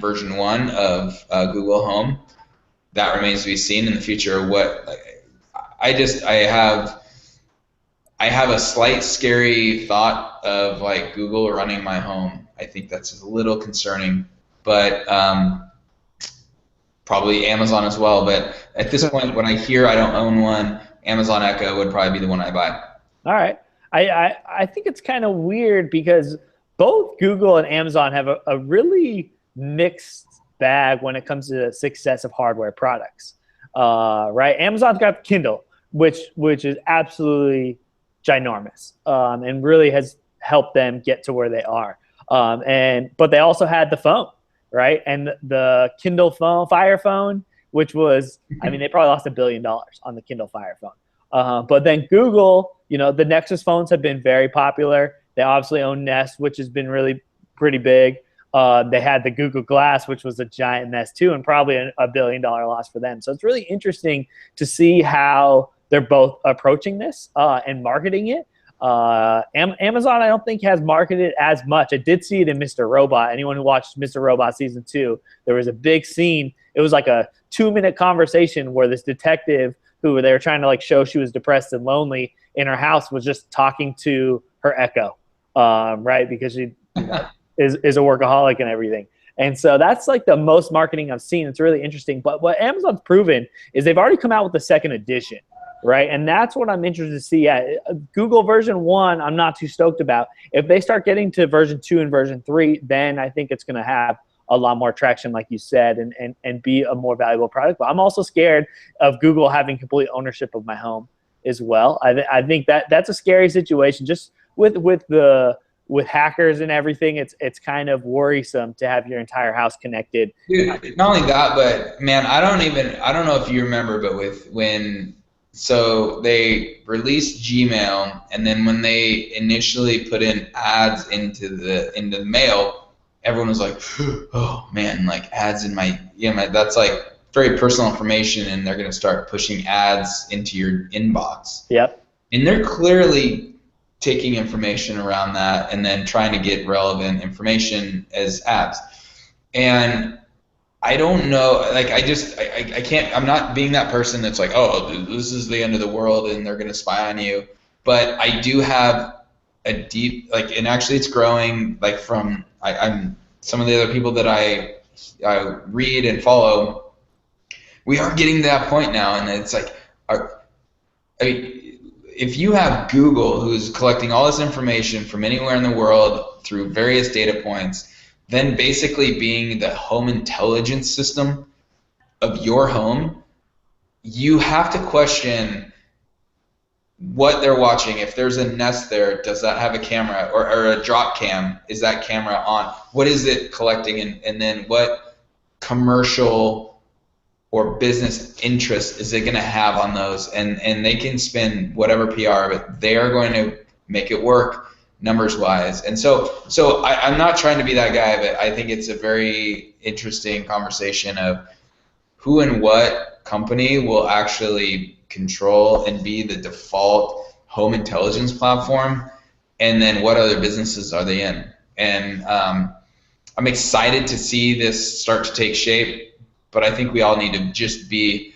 version 1 of Google Home. That remains to be seen in the future. I have a slight scary thought of like Google running my home. I think that's a little concerning, but probably Amazon as well. But at this point, when I hear I don't own one, Amazon Echo would probably be the one I buy. All right. I think it's kind of weird because both Google and Amazon have a really mixed bag when it comes to the success of hardware products. right? Amazon's got the Kindle, which is absolutely ginormous, and really has helped them get to where they are. But they also had the phone, right? And the Kindle phone, Fire phone, which was, I mean, they probably lost $1 billion on the Kindle Fire phone. But then Google, the Nexus phones have been very popular. They obviously own Nest, which has been really pretty big. They had the Google Glass, which was a giant mess too, and probably a $1 billion loss for them. So it's really interesting to see how they're both approaching this and marketing it. Amazon, I don't think, has marketed as much. I did see it in Mr. Robot. Anyone who watched Mr. Robot season 2, there was a big scene. It was like a 2-minute conversation where this detective, who they were trying to show she was depressed and lonely in her house, was just talking to her Echo, right? Because she is a workaholic and everything. And so that's the most marketing I've seen. It's really interesting. But what Amazon's proven is they've already come out with the second edition, right? And that's what I'm interested to see. Google version 1, I'm not too stoked about. If they start getting to version 2 and version 3, then I think it's going to have a lot more traction, like you said, and be a more valuable product. But I'm also scared of Google having complete ownership of my home as well. I think that's a scary situation. Just with hackers and everything, it's kind of worrisome to have your entire house connected. Dude, not only that, but man, I don't know if you remember, but so they released Gmail, and then when they initially put in ads into the mail, everyone was like, oh man, ads in my that's very personal information, and they're going to start pushing ads into your inbox. Yep. And they're clearly taking information around that and then trying to get relevant information as ads. And I don't know, I can't, I'm not being that person that's oh, this is the end of the world and they're going to spy on you. But I do have a deep, and actually it's growing, from, I'm some of the other people that I read and follow, we are getting to that point now. And it's if you have Google, who's collecting all this information from anywhere in the world through various data points, then basically being the home intelligence system of your home, you have to question what they're watching. If there's a Nest there, does that have a camera or a drop cam? Is that camera on? What is it collecting? And then what commercial or business interest is it going to have on those? And they can spend whatever PR, but they are going to make it work numbers wise. And so I'm not trying to be that guy, but I think it's a very interesting conversation of who and what company will actually control and be the default home intelligence platform, and then what other businesses are they in. And I'm excited to see this start to take shape, but I think we all need to just be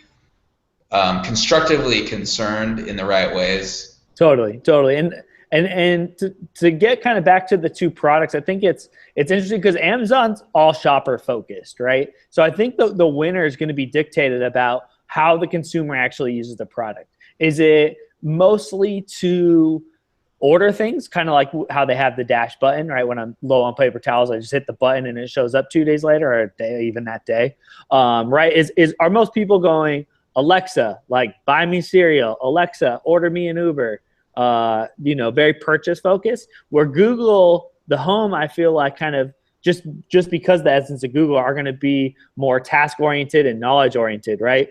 constructively concerned in the right ways. Totally. And to get kind of back to the two products, I think it's interesting because Amazon's all shopper focused, right? So I think the winner is going to be dictated about how the consumer actually uses the product. Is it mostly to order things, kind of like how they have the dash button, right? When I'm low on paper towels, I just hit the button and it shows up 2 days later or a day, even that day, right? Are most people going, Alexa, buy me cereal, Alexa, order me an Uber, very purchase focused, where Google, the home, I feel like kind of just because the essence of Google are going to be more task oriented and knowledge oriented, right?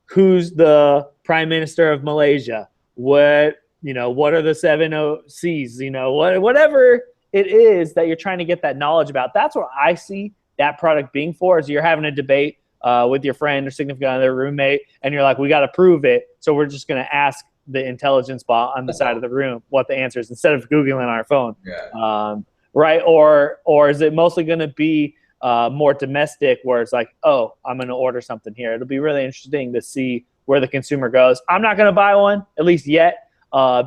Who's the prime minister of Malaysia? What are the 7 C's? Whatever it is that you're trying to get that knowledge about. That's what I see that product being for. Is you're having a debate with your friend or significant other, roommate, and you're like, we got to prove it, so we're just going to ask the intelligence bot on the side of the room what the answer is instead of Googling on our phone. Yeah. Right? Or is it mostly going to be more domestic, where it's oh, I'm going to order something here? It'll be really interesting to see where the consumer goes. I'm not going to buy one, at least yet,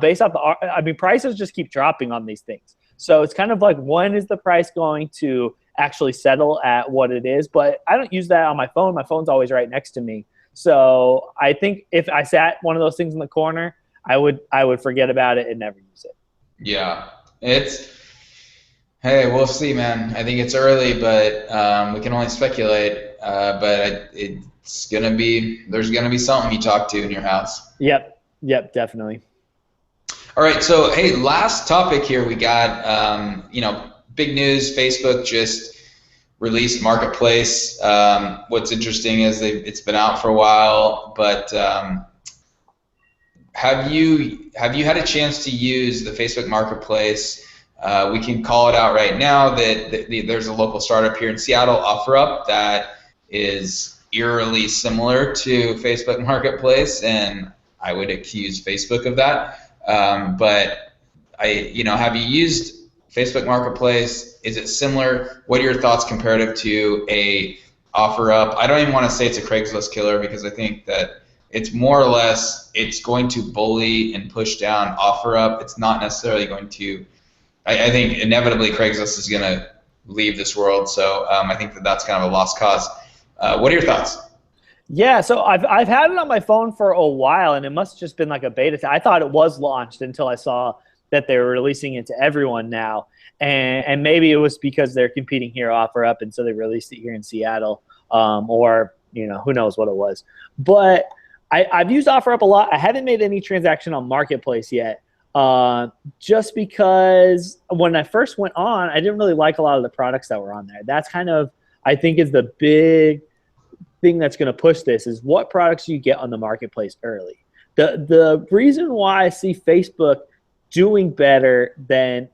based off prices just keep dropping on these things. So it's kind of when is the price going to actually settle at what it is? But I don't use that on my phone. My phone's always right next to me. So I think if I sat one of those things in the corner, I would forget about it and never use it. Yeah, hey, we'll see, man. I think it's early, but we can only speculate. But there's gonna be something you talk to in your house. Yep, definitely. All right, so hey, last topic here. We got big news. Facebook just released Marketplace. What's interesting is it's been out for a while, but have you had a chance to use the Facebook Marketplace? We can call it out right now that there's a local startup here in Seattle, OfferUp, that is eerily similar to Facebook Marketplace, and I would accuse Facebook of that. But have you used Facebook Marketplace? Is it similar? What are your thoughts comparative to a OfferUp? I don't even want to say it's a Craigslist killer, because I think that it's more or less, it's going to bully and push down OfferUp. It's not necessarily going to, I think inevitably Craigslist is going to leave this world. So I think that's kind of a lost cause. What are your thoughts? Yeah, so I've had it on my phone for a while, and it must have just been like a beta. I thought it was launched until I saw that they were releasing it to everyone now, and maybe it was because they're competing here, OfferUp, and so they released it here in Seattle, or who knows what it was. But I've used OfferUp a lot. I haven't made any transaction on Marketplace yet, just because when I first went on, I didn't really like a lot of the products that were on there. That's kind of, I think, is the big thing that's going to push this, is what products you get on the Marketplace early. The reason why I see Facebook doing better than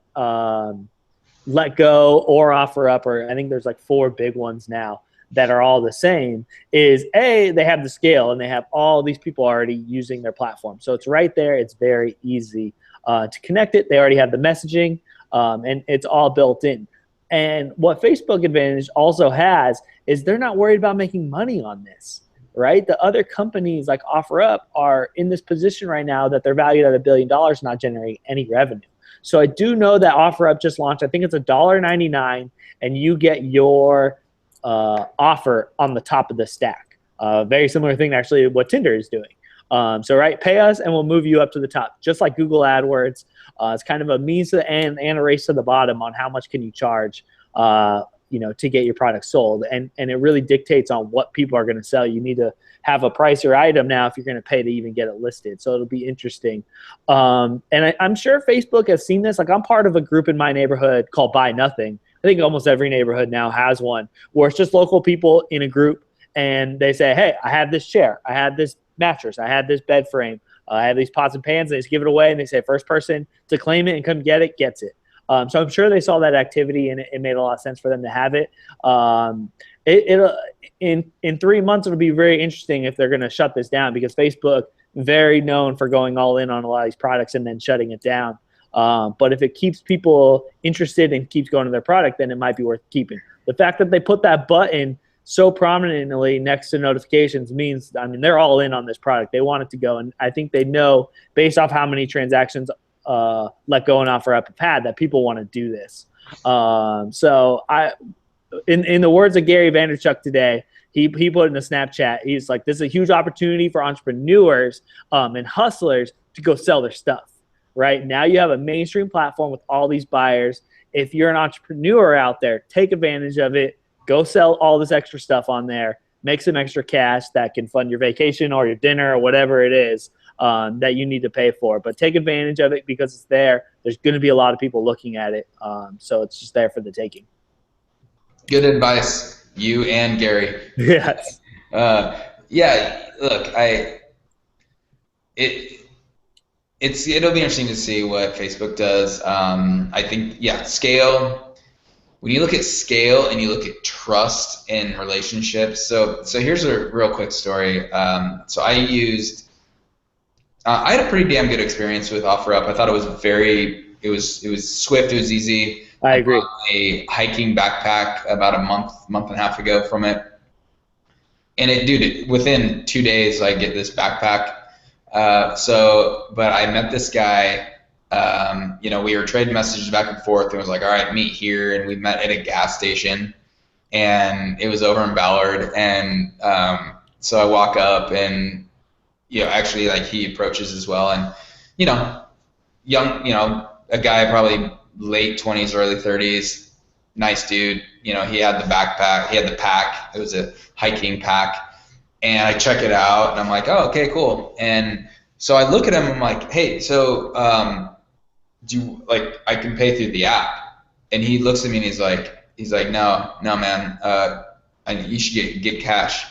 Let Go or OfferUp, or I think there's like 4 big ones now that are all the same, is A, they have the scale and they have all these people already using their platform. So it's right there. It's very easy to connect it. They already have the messaging, and it's all built in. And what Facebook Advantage also has is they're not worried about making money on this, right? The other companies like OfferUp are in this position right now that they're valued at $1 billion, not generating any revenue. So I do know that OfferUp just launched. I think it's $1.99, and you get your offer on the top of the stack. Very similar thing, actually, what Tinder is doing. So pay us and we'll move you up to the top, just like Google AdWords. It's kind of a means to the end and a race to the bottom on how much can you charge, to get your product sold. And it really dictates on what people are going to sell. You need to have a price or item now if you're going to pay to even get it listed. So it'll be interesting. And I'm sure Facebook has seen this. Like, I'm part of a group in my neighborhood called Buy Nothing. I think almost every neighborhood now has one, where it's just local people in a group, and they say, hey, I have this chair, I have this mattress, I have this bed frame, I have these pots and pans, and they just give it away, and they say first person to claim it and come get it gets it. So I'm sure they saw that activity, and it made a lot of sense for them to have it. In 3 months, it'll be very interesting if they're going to shut this down, because Facebook, very known for going all in on a lot of these products and then shutting it down. But if it keeps people interested and keeps going to their product, then it might be worth keeping. The fact that they put that button so prominently next to notifications means, they're all in on this product. They want it to go, and I think they know, based off how many transactions Let Go and OfferUp have had, that people want to do this. So in the words of Gary Vaynerchuk today, he put in a Snapchat, he's like, this is a huge opportunity for entrepreneurs and hustlers to go sell their stuff. Right now, you have a mainstream platform with all these buyers. If you're an entrepreneur out there, take advantage of it. Go sell all this extra stuff on there. Make some extra cash that can fund your vacation or your dinner or whatever it is that you need to pay for. But take advantage of it because it's there. There's going to be a lot of people looking at it. So it's just there for the taking. Good advice, you and Gary. Yes. Yeah, look, it'll be interesting to see what Facebook does. I think, scale. When you look at scale and you look at trust in relationships, so here's a real quick story. So I had a pretty damn good experience with OfferUp. I thought it was it was swift, it was easy. I agree. I bought a hiking backpack about a month and a half ago from it, and within 2 days I get this backpack. But I met this guy. We were trading messages back and forth, and was like, all right, meet here. And we met at a gas station, and it was over in Ballard. And so I walk up, and actually, like, he approaches as well. And young, a guy probably late 20s, early 30s, nice dude. He had the backpack, he had the pack. It was a hiking pack. And I check it out, and I'm like, oh, okay, cool. And so I look at him, I'm like, hey, so I can pay through the app? And he looks at me and he's like, no, man, you should get cash.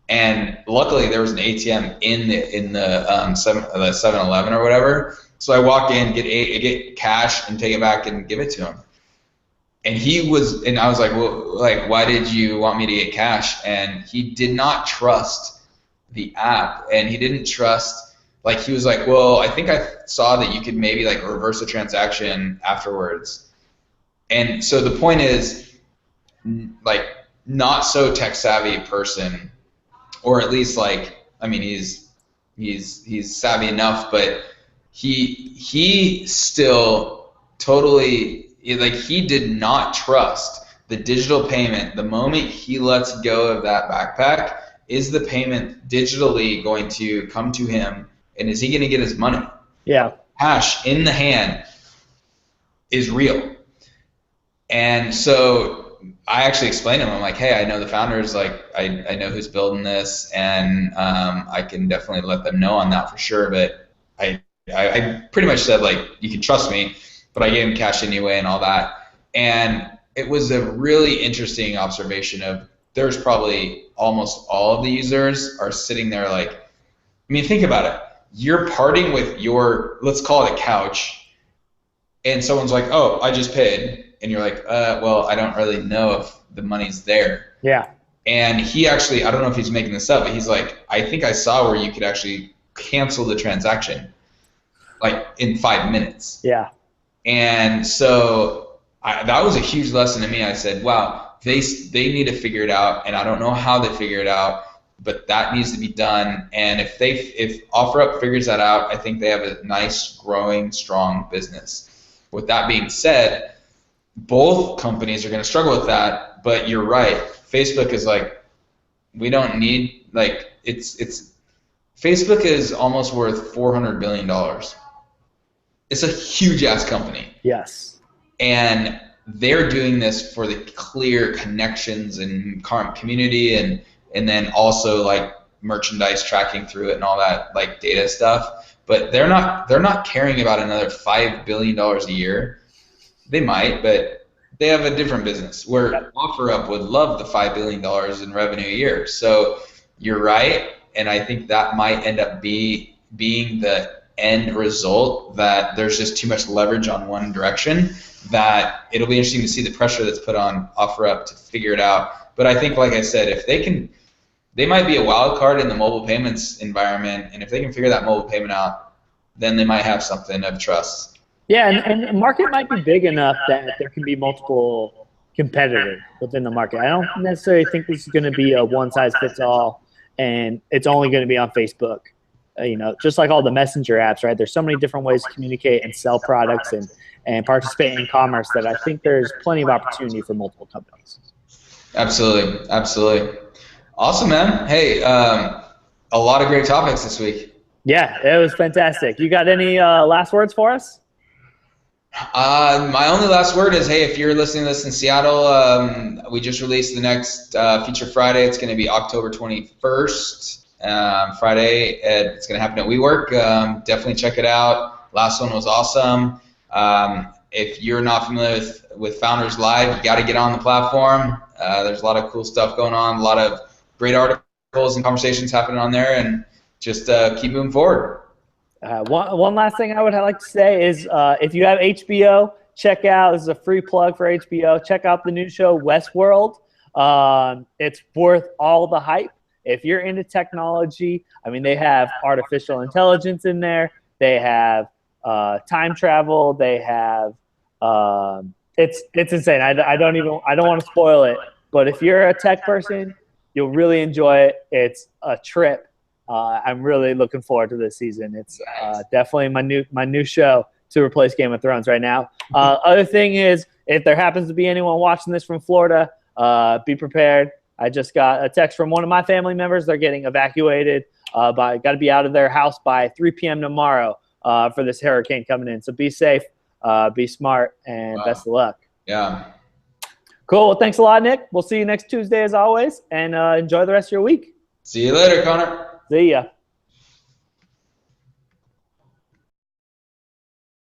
And luckily there was an ATM in the 7-Eleven or whatever. So I walk in, get cash, and take it back and give it to him. And I was like, well, like, why did you want me to get cash? And he did not trust the app, and he didn't trust, like, he was like, well, I think I saw that you could maybe like reverse the transaction afterwards. And so the point is, like, not so tech savvy person, or at least, like, I mean, he's savvy enough, but he still totally, like, he did not trust the digital payment. The moment he lets go of that backpack, is the payment digitally going to come to him, and is he going to get his money? Yeah. Cash in the hand is real. And so I actually explained to him, I'm like, hey, I know the founders, like, I know who's building this, and I can definitely let them know on that for sure. But I pretty much said, like, you can trust me, but I gave him cash anyway and all that. And it was a really interesting observation of, there's probably almost all of the users are sitting there like, I mean, think about it. You're parting with your, let's call it a couch, and someone's like, oh, I just paid. And you're like, well, I don't really know if the money's there. Yeah. And he actually, I don't know if he's making this up, but he's like, I think I saw where you could actually cancel the transaction, like, in 5 minutes. Yeah. And so that was a huge lesson to me. I said, wow, they need to figure it out, and I don't know how they figure it out, but that needs to be done. And if OfferUp figures that out, I think they have a nice, growing, strong business. With that being said, both companies are going to struggle with that, but you're right. Facebook is like, we don't need, like, it's Facebook is almost worth $400 billion. It's a huge ass company. Yes. And they're doing this for the clear connections and current community, and then also, like, merchandise tracking through it and all that, like, data stuff. But they're not caring about another $5 billion a year. They might, but they have a different business where OfferUp would love the $5 billion in revenue a year. So you're right, and I think that might end up being the end result, that there's just too much leverage on one direction, that it'll be interesting to see the pressure that's put on OfferUp to figure it out. But I think, like I said, if they might be a wild card in the mobile payments environment, and if they can figure that mobile payment out, then they might have something of trust. Yeah, and the market might be big enough that there can be multiple competitors within the market. I don't necessarily think this is going to be a one-size-fits-all, and it's only going to be on Facebook. Just like all the messenger apps, right? There's so many different ways to communicate and sell products and participate in commerce that I think there's plenty of opportunity for multiple companies. Absolutely. Absolutely. Awesome, man. Hey, a lot of great topics this week. Yeah, it was fantastic. You got any last words for us? My only last word is, hey, if you're listening to this in Seattle, we just released the next Feature Friday. It's going to be October 21st. Friday. It's going to happen at WeWork. Definitely check it out. Last one was awesome. If you're not familiar with Founders Live, you got to get on the platform. There's a lot of cool stuff going on, a lot of great articles and conversations happening on there, and just keep moving forward. One last thing I would like to say is, if you have HBO, check out, this is a free plug for HBO, check out the new show Westworld. It's worth all the hype. If you're into technology, I mean, they have artificial intelligence in there. They have time travel. They have it's insane. I don't want to spoil it, but if you're a tech person, you'll really enjoy it. It's a trip. I'm really looking forward to this season. It's definitely my new show to replace Game of Thrones right now. Other thing is, if there happens to be anyone watching this from Florida, be prepared. I just got a text from one of my family members. They're getting evacuated. Got to be out of their house by 3 p.m. tomorrow for this hurricane coming in. So be safe, be smart, and best of luck. Yeah. Cool. Well, thanks a lot, Nick. We'll see you next Tuesday as always, and enjoy the rest of your week. See you later, Connor. See ya.